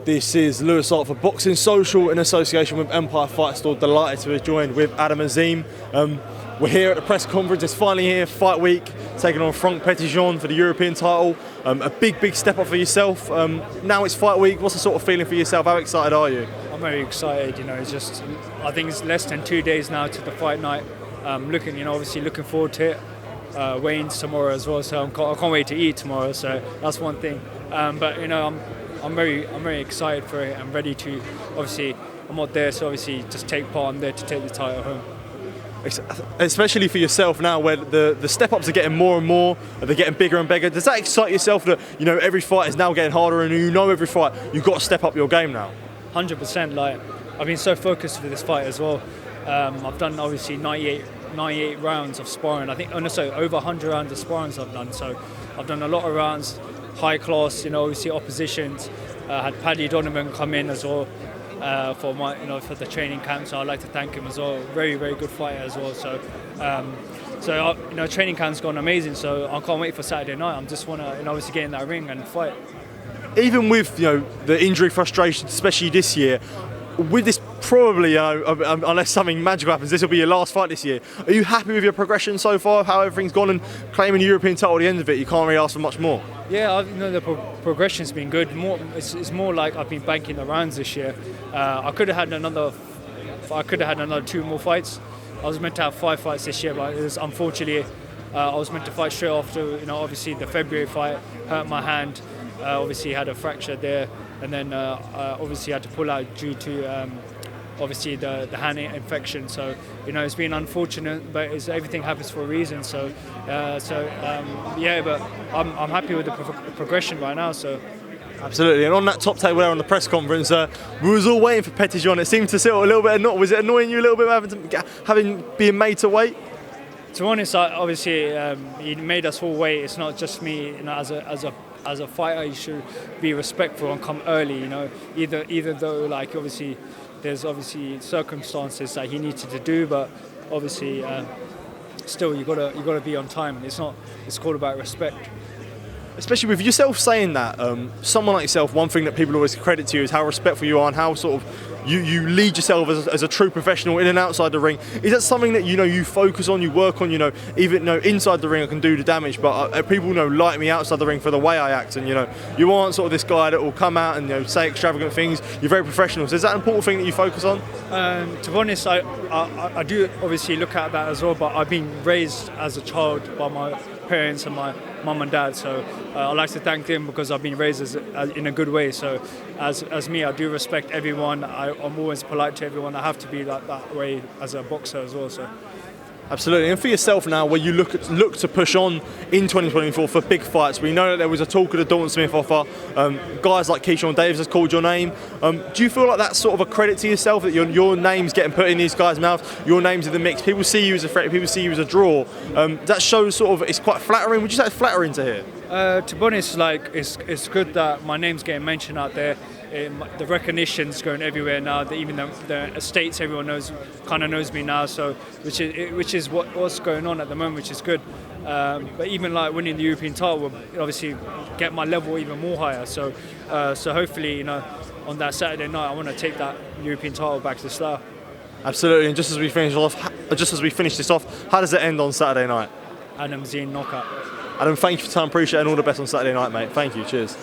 This is Lewis Hart for Boxing Social in association with Empire Fight Store. Delighted to have joined with Adam Azim. We're here at the press conference. It's finally here, fight week, taking on Franck Petitjean for the European title. A big step up for yourself. Now it's fight week. What's the sort of feeling for yourself? How excited are you? I'm very excited. It's just, I think it's less than 2 days now to the fight night. Obviously looking forward to it. Weigh-ins tomorrow as well, so I can't wait to eat tomorrow. So that's one thing. I'm very excited for it. I'm ready to, obviously, I'm not there, so obviously just take part. I'm there to take the title home. Especially for yourself now, where the step-ups are getting more and more, they're getting bigger and bigger. Does that excite yourself that, every fight is now getting harder and every fight you've got to step up your game now? 100%. Like, I've been so focused for this fight as well. I've done obviously 98 rounds of sparring. I think, over 100 rounds of sparring I've done. So I've done a lot of rounds, high class, obviously oppositions. Had Paddy Donovan come in as well for for the training camp. So I'd like to thank him as well. Very good fighter as well. So training camp's gone amazing. So I can't wait for Saturday night. I just want to obviously get in that ring and fight. Even with the injury frustration, especially this year, with this probably, unless something magical happens, this will be your last fight this year. Are you happy with your progression so far, how everything's gone, and claiming the European title at the end of it? You can't really ask for much more. Yeah, the progression's been good. It's more like I've been banking the rounds this year. I could have had another 2 more fights. I was meant to have 5 fights this year, but unfortunately, I was meant to fight straight after. Obviously the February fight hurt my hand. Obviously had a fracture there, and then obviously had to pull out due to obviously the hand infection. So it's been unfortunate, but everything happens for a reason. So but I'm happy with the progression right now. So. Absolutely, and on that top table there on the press conference, we was all waiting for Petitjean. It seemed to sit a little bit annoyed. Was it annoying you a little bit having being made to wait? To be honest, obviously he made us all wait. It's not just me. As a fighter, you should be respectful and come early. Either though, like obviously, there's obviously circumstances that he needed to do, but obviously, still you gotta be on time. It's all about respect. Especially with yourself saying that, someone like yourself, one thing that people always credit to you is how respectful you are and how sort of you lead yourself as a true professional in and outside the ring. Is that something that you focus on, you work on? Even inside the ring I can do the damage, but people like me outside the ring for the way I act, and you aren't sort of this guy that will come out and say extravagant things. You're very professional. So is that an important thing that you focus on? To be honest, I do obviously look at that as well, but I've been raised as a child by my parents and my mum and dad, so I like to thank them because I've been raised in a good way. So as me, I do respect everyone. I'm always polite to everyone. I have to be like that way as a boxer as well. So. Absolutely, and for yourself now, where you look to push on in 2024 for big fights, we know that there was a talk of the Dalton Smith offer. Guys like Keyshawn Davis has called your name. Do you feel like that's sort of a credit to yourself that your name's getting put in these guys' mouths? Your name's in the mix. People see you as a threat. People see you as a draw. That shows sort of it's quite flattering. Would you say it's flattering to hear? To be honest, it's good that my name's getting mentioned out there. The recognition's going everywhere now. Even the States, everyone knows me now. So which is what's going on at the moment, which is good. But even like winning the European title will obviously get my level even more higher. So hopefully on that Saturday night I want to take that European title back to Slough. Absolutely. And just as we finish this off, how does it end on Saturday night? Adam Azim knockout. Adam, thank you for your time. Appreciate it, and all the best on Saturday night, mate. Thank you. Cheers.